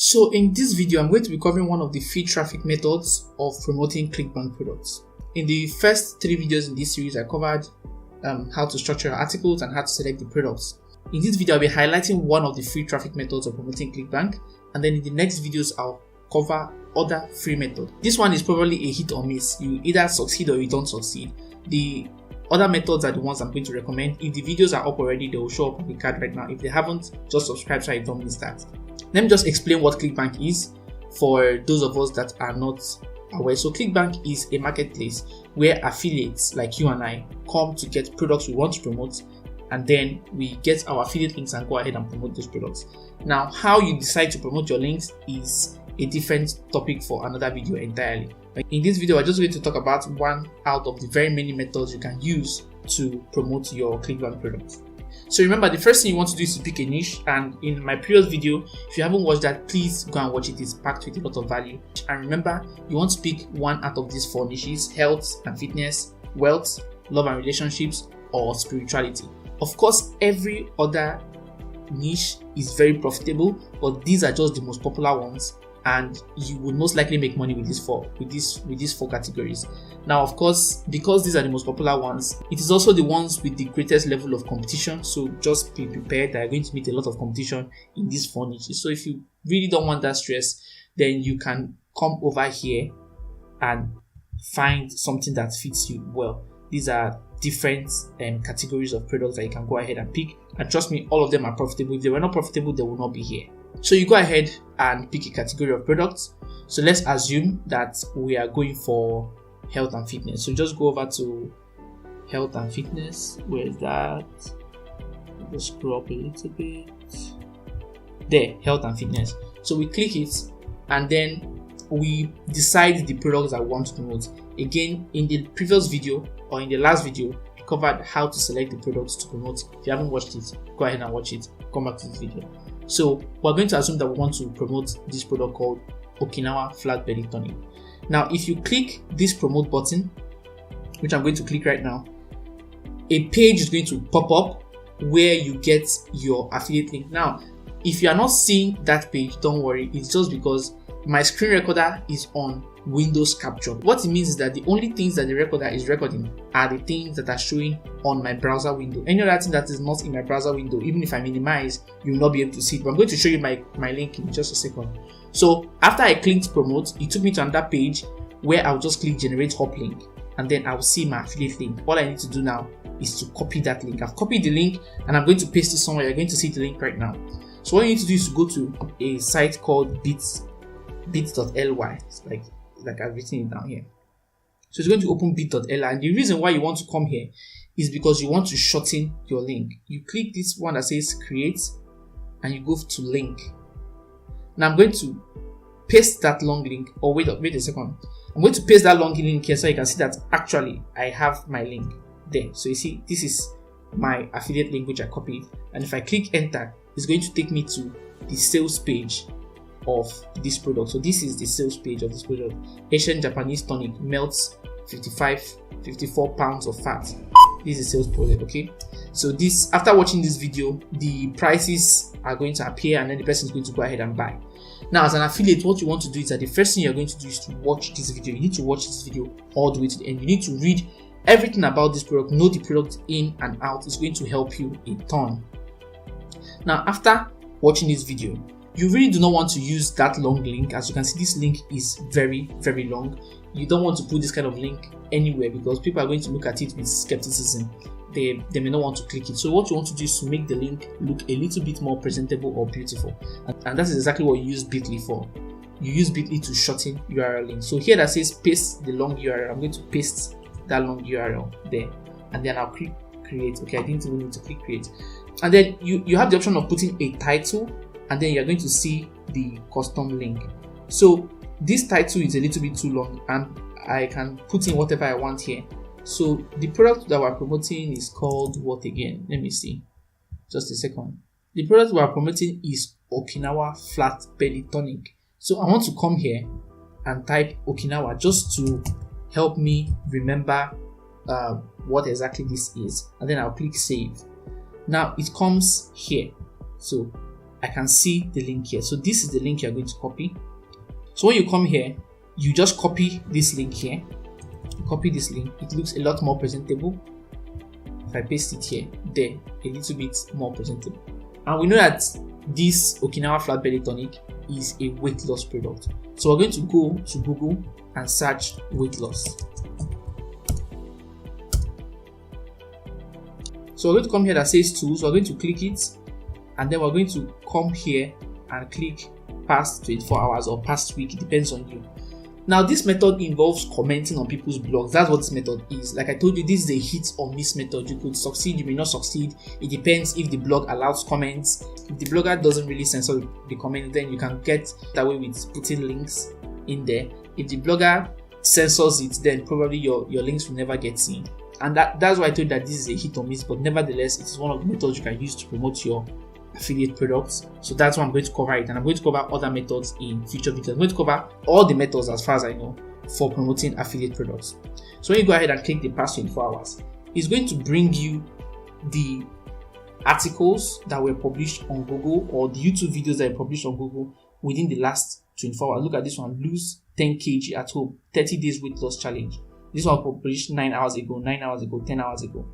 So in this video, I'm going to be covering one of the feed traffic methods of promoting clickbank products. In the first 3 videos in this series, I covered how to structure your articles and how to select the products. In this video, I'll be highlighting one of the free traffic methods of promoting clickbank, and then in the next videos, I'll cover other free methods. This one is probably a hit or miss. You either succeed or you don't succeed. The other methods are the ones I'm going to recommend. If the videos are up already, they will show up on the card right now. If they haven't, just subscribe so I don't miss that. Let me just explain what clickbank is for those of us that are not aware. So clickbank is a marketplace where affiliates like you and I come to get products we want to promote, and then we get our affiliate links and go ahead and promote those products. Now, how you decide to promote your links is a different topic for another video entirely. In this video, we're just going to talk about one out of the very many methods you can use to promote your clickbank products. So remember, the first thing you want to do is to pick a niche, and in my previous video, if you haven't watched that, please go and watch it. It's packed with a lot of value. And remember, you want to pick one out of these 4 niches: health and fitness, wealth, love and relationships, or spirituality. Of course, every other niche is very profitable, but these are just the most popular ones, and you would most likely make money with these four categories. Now, of course, because these are the most popular ones, it is also the ones with the greatest level of competition. So just be prepared that you're going to meet a lot of competition in these 4 niches. So if you really don't want that stress, then you can come over here and find something that fits you well. These are different categories of products that you can go ahead and pick, and trust me, all of them are profitable. If they were not profitable, they will not be here. So you go ahead and pick a category of products. So let's assume that we are going for health and fitness. So just go over to health and fitness. Where is that? Just scroll up a little bit. There, health and fitness. So we click it, and then we decide the products that we want to promote. Again, in the previous video or in the last video, I covered how to select the products to promote. If you haven't watched it, go ahead and watch it. Come back to this video. So we're going to assume that we want to promote this product called Okinawa Flat Belly Tonic. Now, if you click this promote button, which I'm going to click right now, a page is going to pop up where you get your affiliate link. Now, if you are not seeing that page, don't worry. It's just because my screen recorder is on Windows capture. What it means is that the only things that the recorder is recording are the things that are showing on my browser window. Any other thing that is not in my browser window, even if I minimize, you will not be able to see it. But I'm going to show you my link in just a second. So after I clicked promote, it took me to another page where I'll just click generate hop link, and then I'll see my affiliate link. All I need to do now is to copy that link. I've copied the link and I'm going to paste it somewhere. You're going to see the link right now. So what you need to do is to go to a site called bit.ly. It's like I've written it down here. So it's going to open bit.ly, and the reason why you want to come here is because you want to shorten your link. You click this one that says create, and you go to link. Now I'm going to paste that long link, or wait a second. I'm going to paste that long link here so you can see that actually I have my link there. So you see, this is my affiliate link which I copied, and if I click enter, it's going to take me to the sales page of this product. So this is the sales page of this product. Asian Japanese tonic melts 54 pounds of fat. This is a sales product. Okay, so this, after watching this video, the prices are going to appear, and then the person is going to go ahead and buy. Now, as an affiliate, what you want to do is that the first thing you're going to do is to watch this video. You need to watch this video all the way to the end. You need to read everything about this product, know the product in and out. It's going to help you a ton. Now, after watching this video, you really do not want to use that long link. As you can see, this link is very, very long. You don't want to put this kind of link anywhere because people are going to look at it with skepticism. They may not want to click it. So what you want to do is to make the link look a little bit more presentable or beautiful. And that is exactly what you use Bitly for. You use Bitly to shorten URL links. So here that says paste the long URL, I'm going to paste that long URL there. And then I'll click create. Okay, I didn't even need to click create. And then you have the option of putting a title, and then you're going to see the custom link. So this title is a little bit too long, and I can put in whatever I want here. So the product that we're promoting is called what again? Let me see. Just a second. The product we're promoting is Okinawa Flat Belly Tonic. So I want to come here and type Okinawa just to help me remember what exactly this is, and then I'll click save. Now it comes here. So I can see the link here. So this is the link you're going to copy. So when you come here, you just copy this link here. Copy this link. It looks a lot more presentable. If I paste it here, there, a little bit more presentable. And we know that this Okinawa flat belly tonic is a weight loss product. So we're going to go to Google and search weight loss. So we're going to come here that says tools. We're going to click it, and then we're going to come here and click past 24 hours or past week. It depends on you. Now, this method involves commenting on people's blogs. That's what this method is. Like I told you, this is a hit or miss method. You could succeed, you may not succeed. It depends if the blog allows comments. If the blogger doesn't really censor the comments, then you can get that way with putting links in there. If the blogger censors it, then probably your links will never get seen. And that's why I told you that this is a hit or miss, but nevertheless, it is one of the methods you can use to promote your affiliate products. So that's why I'm going to cover it, and I'm going to cover other methods in future videos. I'm going to cover all the methods as far as I know for promoting affiliate products. So when you go ahead and click the past 24 hours, it's going to bring you the articles that were published on Google or the YouTube videos that were published on Google within the last 24 hours. Look at this one: lose 10 kg at home, 30 days weight loss challenge. This one was published 9 hours ago, 9 hours ago, 10 hours ago.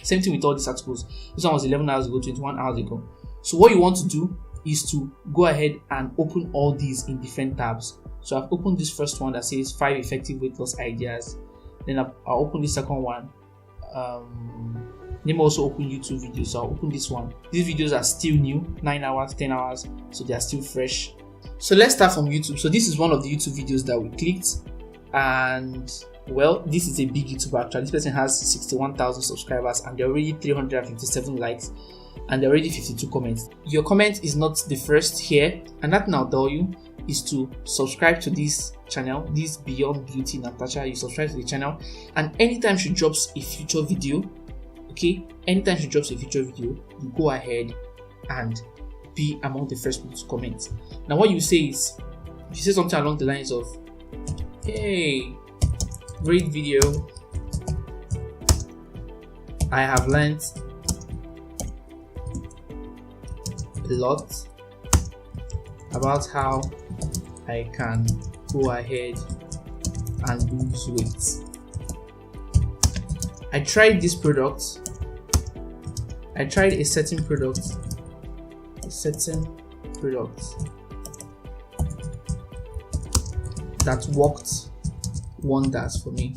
Same thing with all these articles. This one was 11 hours ago, 21 hours ago. So what you want to do is to go ahead and open all these in different tabs. So I've opened this first one that says 5 effective weight loss ideas. Then I'll open the second one. Let me also open YouTube videos. So I'll open this one. These videos are still new, 9 hours, 10 hours. So they are still fresh. So let's start from YouTube. So this is one of the YouTube videos that we clicked. And well, this is a big YouTuber actually. This person has 61,000 subscribers and there are already 357 likes and there are already 52 comments. Your comment is not the first here, and that I'll tell you is to subscribe to this channel, this Beyond Beauty Natasha. You subscribe to the channel, and anytime she drops a future video, okay, anytime she drops a future video, you go ahead and be among the first people to comment. Now what you say is, you say something along the lines of, hey, great video, I have learned a lot about how I can go ahead and lose weight. I tried this product. I tried a certain product that worked wonders for me.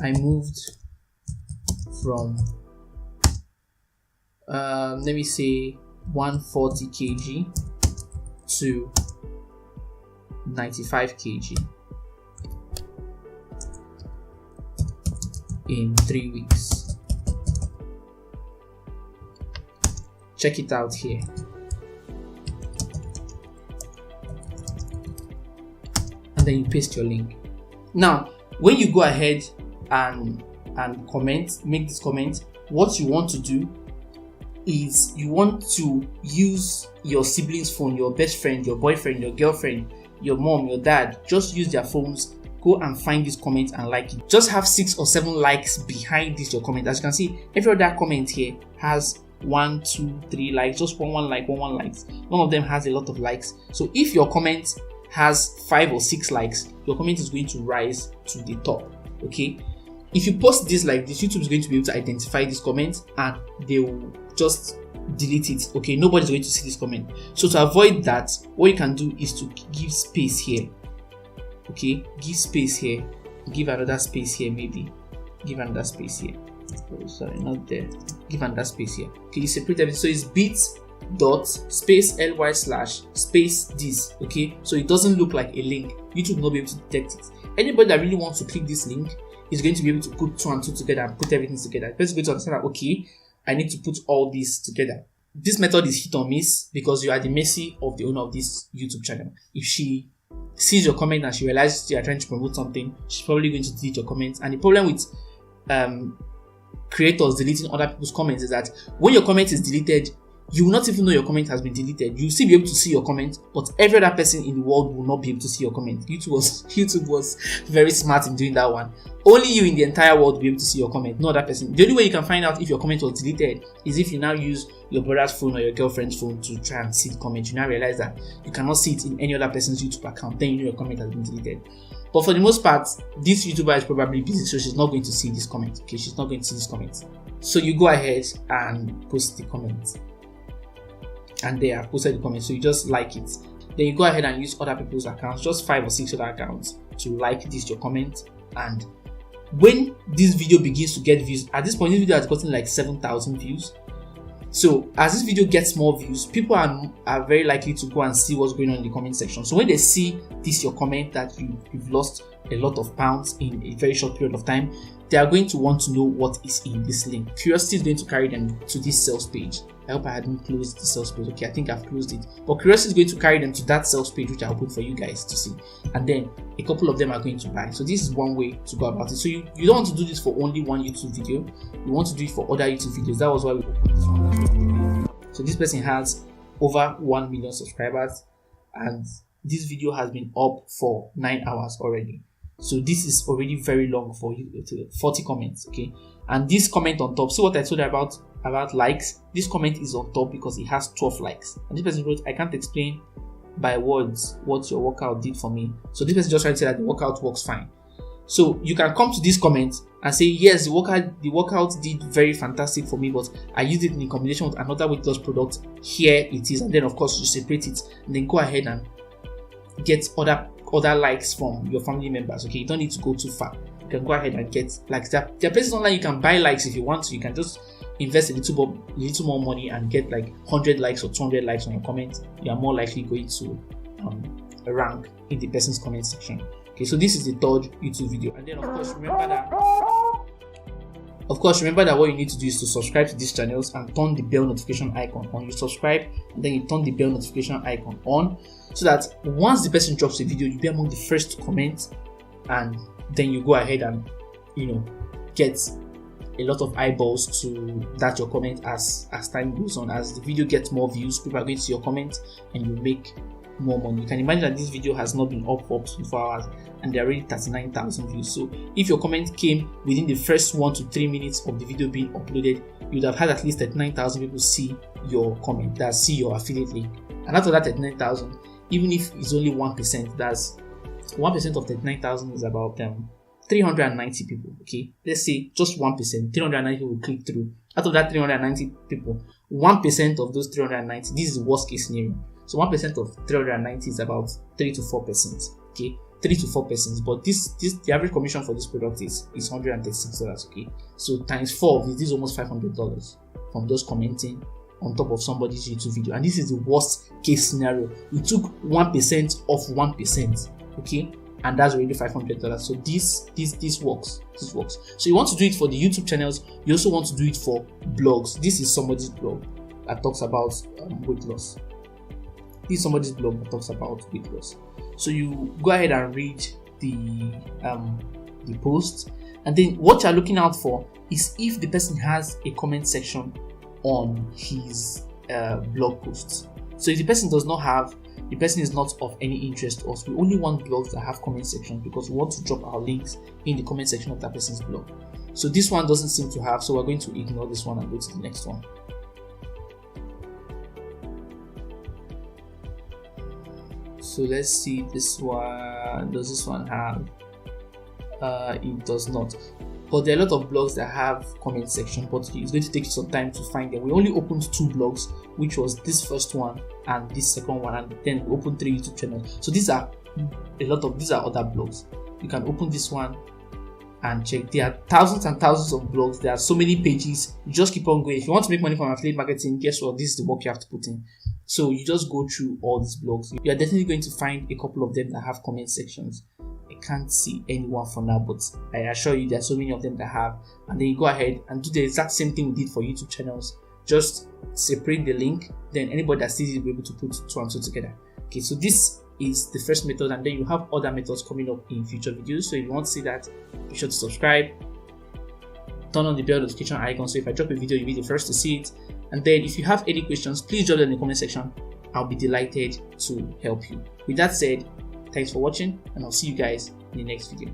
I moved from let me say 140 kg to 95 kg in 3 weeks. Check it out here. And then you paste your link. Now, when you go ahead and comment, make this comment, what you want to do is you want to use your sibling's phone, your best friend, your boyfriend, your girlfriend, your mom, your dad. Just use their phones, go and find this comment and like it. Just have 6 or 7 likes behind this your comment. As you can see, every other comment here has 1, 2, 3 likes, just one like, one likes. None of them has a lot of likes. So if your comment has 5 or 6 likes, your comment is going to rise to the top. Okay, if you post this like this, YouTube is going to be able to identify this comment and they will just delete it. Okay, nobody's going to see this comment. So to avoid that, what you can do is to give space here. Okay, give space here, give another space here, maybe give another space here. Oh, sorry, not there. Give another space here. Okay, you separate everything. So it's bit dot space ly slash space this. Okay, so it doesn't look like a link. YouTube will not be able to detect it. Anybody that really wants to click this link is going to be able to put 2 and 2 together and put everything together. The person is going to understand that, okay, I need to put all this together. This method is hit or miss because you are the mercy of the owner of this YouTube channel. If she sees your comment and she realizes you are trying to promote something, she's probably going to delete your comments. And the problem with creators deleting other people's comments is that when your comment is deleted, you will not even know your comment has been deleted. You'll still be able to see your comment, but every other person in the world will not be able to see your comment. YouTube was very smart in doing that one. Only you in the entire world will be able to see your comment, no other person. The only way you can find out if your comment was deleted is if you now use your brother's phone or your girlfriend's phone to try and see the comment. You now realize that you cannot see it in any other person's YouTube account. Then you know your comment has been deleted. But for the most part, this YouTuber is probably busy, so she's not going to see this comment. Okay, she's not going to see this comment. So you go ahead and post the comment. And they have posted the comment, so you just like it. Then you go ahead and use other people's accounts, just 5 or 6 other accounts, to like this your comment. And when this video begins to get views, at this point this video has gotten like 7,000 views. So as this video gets more views, people are very likely to go and see what's going on in the comment section. So when they see this your comment that you've lost a lot of pounds in a very short period of time, they are going to want to know what is in this link. Curiosity is going to carry them to this sales page. I hope I hadn't closed the sales page. Okay, I think I've closed it. But Curiosity is going to carry them to that sales page, which I'll put for you guys to see. And then a couple of them are going to buy. So this is one way to go about it. So you don't want to do this for only one YouTube video. You want to do it for other YouTube videos. That was why we opened this one. So this person has over 1 million subscribers, and this video has been up for 9 hours already. So this is already very long for you, 40 comments, okay? And this comment on top, see what I told you about likes? This comment is on top because it has 12 likes. And this person wrote, I can't explain by words what your workout did for me. So this person just trying to say that the workout works fine. So you can come to this comment and say, yes, the workout did very fantastic for me, but I used it in combination with another weight loss product. Here it is. And then of course you separate it and then go ahead and get other likes from your family members. Okay, you don't need to go too far. You can go ahead and get likes. There are places online you can buy likes if you want to. You can just invest a little more money and get like 100 likes or 200 likes on your comment. You are more likely going to rank in the person's comment section. Okay, so this is the third YouTube video. And then of course remember that what you need to do is to subscribe to these channels and turn the bell notification icon on. You subscribe and then you turn the bell notification icon on, so that once the person drops a video, you'll be among the first to comment, and then you go ahead and get a lot of eyeballs to that your comment as time goes on. As the video gets more views, people are going to see your comment and you make more money. You can imagine that this video has not been up for 24 hours and there are already 39,000 views. So if your comment came within the first 1 to 3 minutes of the video being uploaded, you'd have had at least 39,000 people see your comment, that see your affiliate link. And out of that 39,000, even if it's only 1%, that's 1% of 39,000 is about 390 people. Okay, let's say just 1%, 390 people will click through. Out of that 390 people, 1% of those 390, this is the worst case scenario. So 1% of 390 is about 3 to 4%. Okay, 3 to 4%. But the average commission for this product is $136. Okay, so times 4 of this is almost $500 from those commenting on top of somebody's YouTube video. And this is the worst case scenario. We took 1% off 1%. Okay, and that's already $500. So this works. This works. So you want to do it for the YouTube channels. You also want to do it for blogs. This is somebody's blog that talks about weight loss. This is somebody's blog that talks about weight loss. So you go ahead and read the post, and then what you're looking out for is if the person has a comment section on his blog posts. So if the person does not have, the person is not of any interest to us. We only want blogs that have comment sections because we want to drop our links in the comment section of that person's blog. So this one doesn't seem to have, so we're going to ignore this one and go to the next one. So let's see this one. Does this one have? It does not. But there are a lot of blogs that have comment section, but it's going to take you some time to find them. We only opened 2 blogs, which was this first one and this second one, and then we opened 3 YouTube channels. So these are other blogs. You can open this one and check. There are thousands and thousands of blogs. There are so many pages. You just keep on going. If you want to make money from affiliate marketing, guess what? This is the work you have to put in. So you just go through all these blogs. You are definitely going to find a couple of them that have comment sections. I can't see anyone for now, but I assure you there are so many of them that have. And then you go ahead and do the exact same thing we did for YouTube channels. Just separate the link, then anybody that sees it will be able to put 2 and 2 together. Okay, so this is the first method, and then you have other methods coming up in future videos. So if you want to see that, be sure to subscribe, turn on the bell notification icon, so if I drop a video you'll be the first to see it, And then if you have any questions, please drop them in the comment section. I'll be delighted to help you. With that said, thanks for watching, and I'll see you guys in the next video.